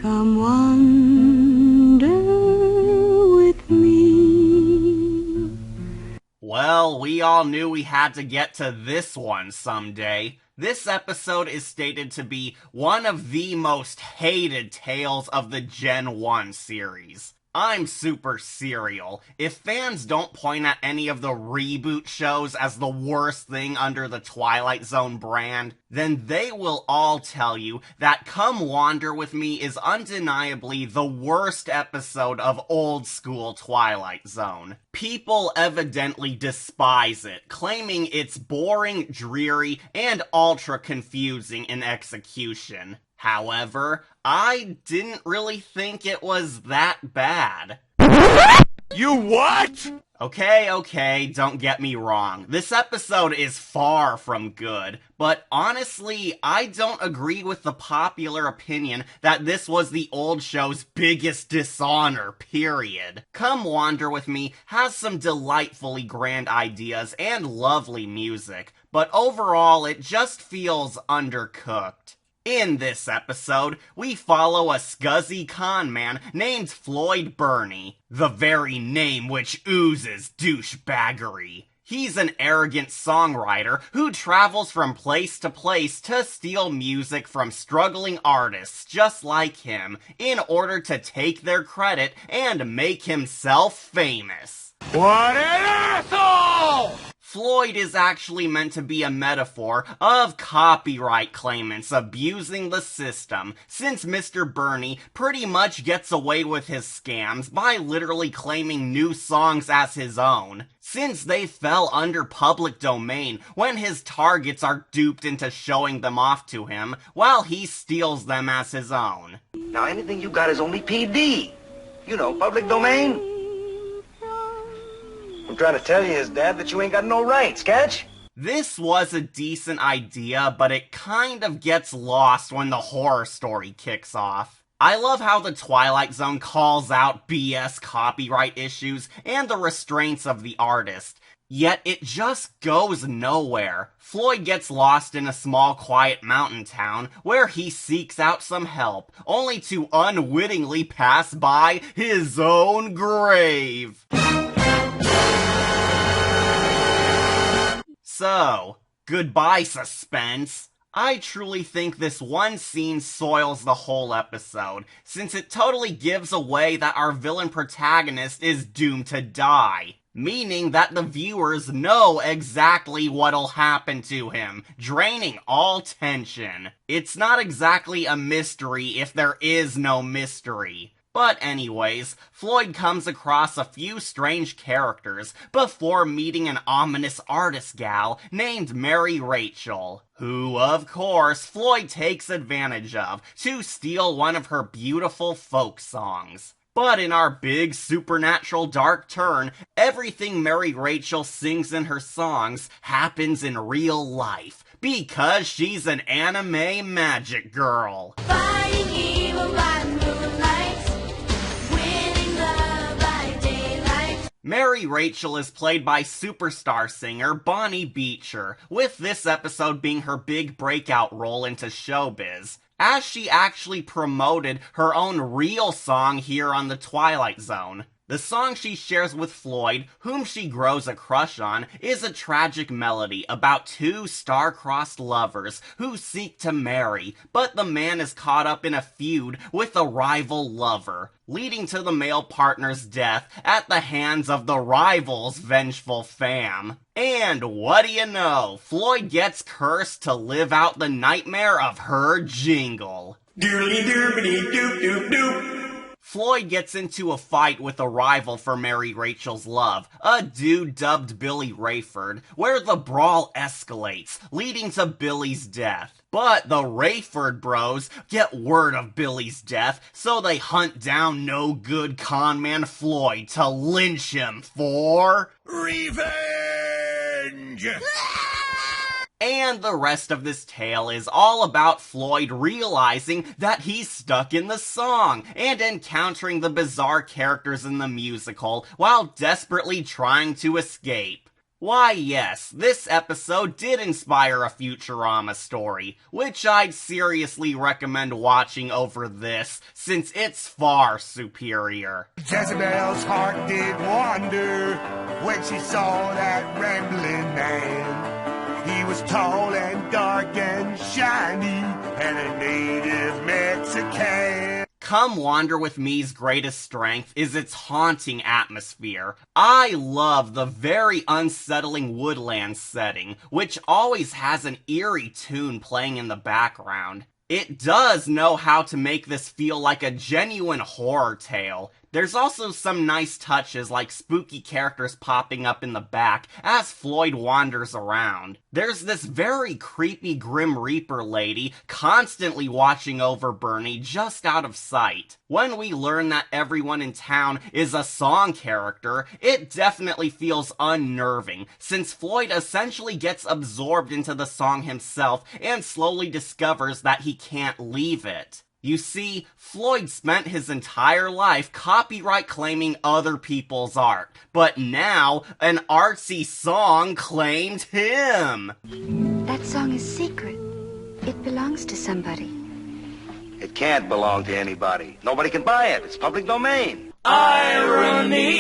Come wander with me. Well, we all knew we had to get to this one someday. This episode is stated to be one of the most hated tales of the Gen 1 series. I'm super serial. If fans don't point at any of the reboot shows as the worst thing under the Twilight Zone brand, then they will all tell you that Come Wander With Me is undeniably the worst episode of old school Twilight Zone. People evidently despise it, claiming it's boring, dreary, and ultra confusing in execution. However, I didn't really think it was that bad. You what? Okay, don't get me wrong. This episode is far from good, but honestly, I don't agree with the popular opinion that this was the old show's biggest dishonor, period. Come Wander With Me has some delightfully grand ideas and lovely music, but overall it just feels undercooked. In this episode, we follow a scuzzy con man named Floyd Bernie, the very name which oozes douchebaggery. He's an arrogant songwriter who travels from place to place to steal music from struggling artists just like him in order to take their credit and make himself famous. What an asshole! Floyd is actually meant to be a metaphor of copyright claimants abusing the system, since Mr. Bernie pretty much gets away with his scams by literally claiming new songs as his own, since they fell under public domain when his targets are duped into showing them off to him, while he steals them as his own. Now anything you got is only PD. You know, public domain. I'm trying to tell you is, Dad, that you ain't got no rights, catch? This was a decent idea, but it kind of gets lost when the horror story kicks off. I love how the Twilight Zone calls out BS copyright issues and the restraints of the artist, yet it just goes nowhere. Floyd gets lost in a small quiet mountain town where he seeks out some help, only to unwittingly pass by his own grave. So, goodbye suspense. I truly think this one scene soils the whole episode, since it totally gives away that our villain protagonist is doomed to die, meaning that the viewers know exactly what'll happen to him, draining all tension. It's not exactly a mystery if there is no mystery. But anyways, Floyd comes across a few strange characters before meeting an ominous artist gal named Mary Rachel, who, of course, Floyd takes advantage of to steal one of her beautiful folk songs. But in our big supernatural dark turn, everything Mary Rachel sings in her songs happens in real life, because she's an anime magic girl. Fighting evil by moonlight. Mary Rachel is played by superstar singer Bonnie Beecher, with this episode being her big breakout role into showbiz, as she actually promoted her own real song here on the Twilight Zone. The song she shares with Floyd, whom she grows a crush on, is a tragic melody about two star-crossed lovers who seek to marry, but the man is caught up in a feud with a rival lover, leading to the male partner's death at the hands of the rival's vengeful fam. And what do you know? Floyd gets cursed to live out the nightmare of her jingle. Doodly-doobity-doop-doop-doop. Floyd gets into a fight with a rival for Mary Rachel's love, a dude dubbed Billy Rayford, where the brawl escalates, leading to Billy's death. But the Rayford bros get word of Billy's death, so they hunt down no good conman Floyd to lynch him for Revenge! And the rest of this tale is all about Floyd realizing that he's stuck in the song and encountering the bizarre characters in the musical while desperately trying to escape. Why yes, this episode did inspire a Futurama story, which I'd seriously recommend watching over this, since it's far superior. Jezebel's heart did wander when she saw that rambling man. He was tall and dark and shiny, and a native Mexican. Come Wander With Me's greatest strength is its haunting atmosphere. I love the very unsettling woodland setting, which always has an eerie tune playing in the background. It does know how to make this feel like a genuine horror tale. There's also some nice touches like spooky characters popping up in the back as Floyd wanders around. There's this very creepy Grim Reaper lady constantly watching over Bernie just out of sight. When we learn that everyone in town is a song character, it definitely feels unnerving, since Floyd essentially gets absorbed into the song himself and slowly discovers that he can't leave it. You see, Floyd spent his entire life copyright claiming other people's art, but now an artsy song claimed him! That song is secret. It belongs to somebody. It can't belong to anybody. Nobody can buy it. It's public domain. Irony!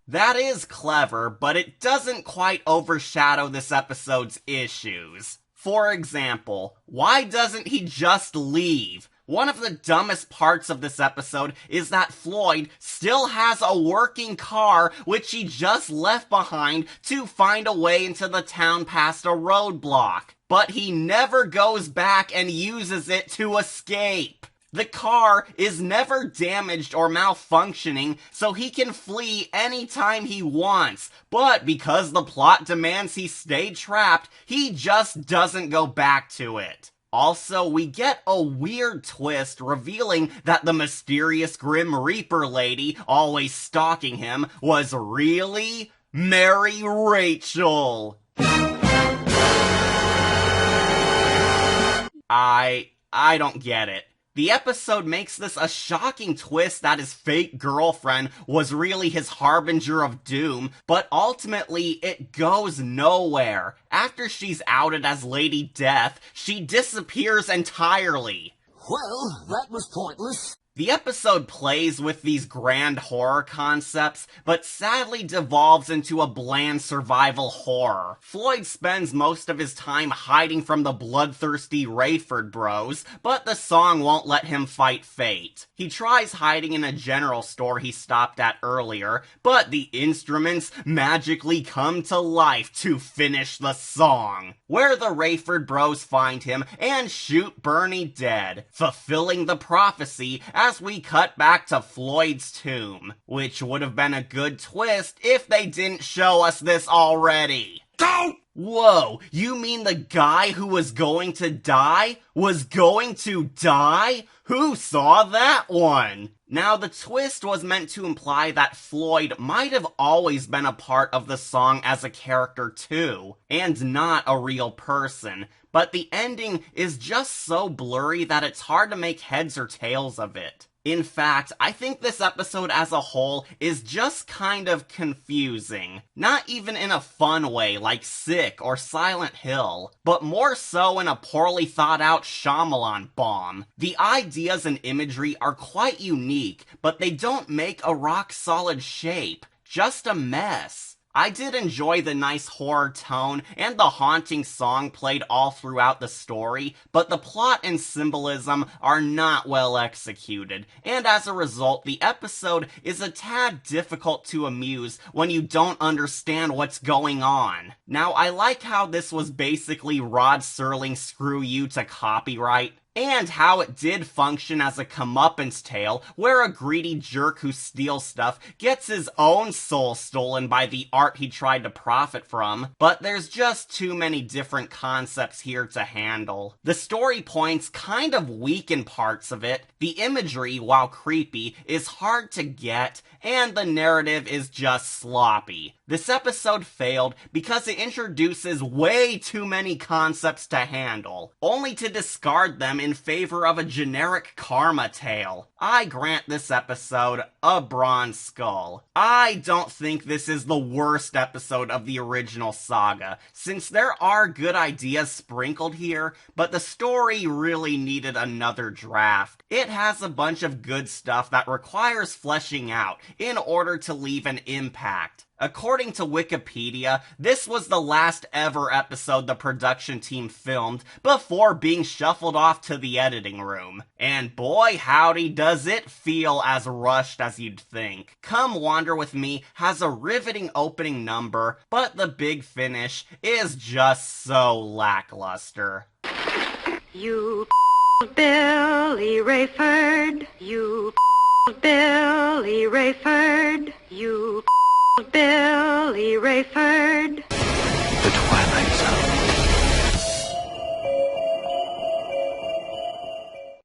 That is clever, but it doesn't quite overshadow this episode's issues. For example, why doesn't he just leave? One of the dumbest parts of this episode is that Floyd still has a working car which he just left behind to find a way into the town past a roadblock. But he never goes back and uses it to escape. The car is never damaged or malfunctioning, so he can flee anytime he wants. But because the plot demands he stay trapped, he just doesn't go back to it. Also, we get a weird twist revealing that the mysterious Grim Reaper lady always stalking him was really Mary Rachel. I don't get it. The episode makes this a shocking twist that his fake girlfriend was really his harbinger of doom, but ultimately it goes nowhere. After she's outed as Lady Death, she disappears entirely. Well, that was pointless. The episode plays with these grand horror concepts, but sadly devolves into a bland survival horror. Floyd spends most of his time hiding from the bloodthirsty Rayford bros, but the song won't let him fight fate. He tries hiding in a general store he stopped at earlier, but the instruments magically come to life to finish the song, where the Rayford bros find him and shoot Bernie dead, fulfilling the prophecy as we cut back to Floyd's tomb, which would have been a good twist if they didn't show us this already. Go! Whoa, you mean the guy who was going to die was going to die? Who saw that one? Now, the twist was meant to imply that Floyd might have always been a part of the song as a character too, and not a real person, but the ending is just so blurry that it's hard to make heads or tails of it. In fact, I think this episode as a whole is just kind of confusing. Not even in a fun way like Sick or Silent Hill, but more so in a poorly thought out Shyamalan bomb. The ideas and imagery are quite unique, but they don't make a rock solid shape, just a mess. I did enjoy the nice horror tone and the haunting song played all throughout the story, but the plot and symbolism are not well executed, and as a result, the episode is a tad difficult to amuse when you don't understand what's going on. Now, I like how this was basically Rod Serling's screw you to copyright, and how it did function as a comeuppance tale where a greedy jerk who steals stuff gets his own soul stolen by the art he tried to profit from, but there's just too many different concepts here to handle. The story points kind of weaken parts of it, the imagery, while creepy, is hard to get, and the narrative is just sloppy. This episode failed because it introduces way too many concepts to handle, only to discard them in favor of a generic karma tale. I grant this episode a bronze skull. I don't think this is the worst episode of the original saga, since there are good ideas sprinkled here, but the story really needed another draft. It has a bunch of good stuff that requires fleshing out in order to leave an impact. According to Wikipedia, this was the last ever episode the production team filmed before being shuffled off to the editing room. And boy howdy does it feel as rushed as you'd think. Come Wander With Me has a riveting opening number, but the big finish is just so lackluster. You Billy Rayford, you Billy Rayford, you Billy Rayford.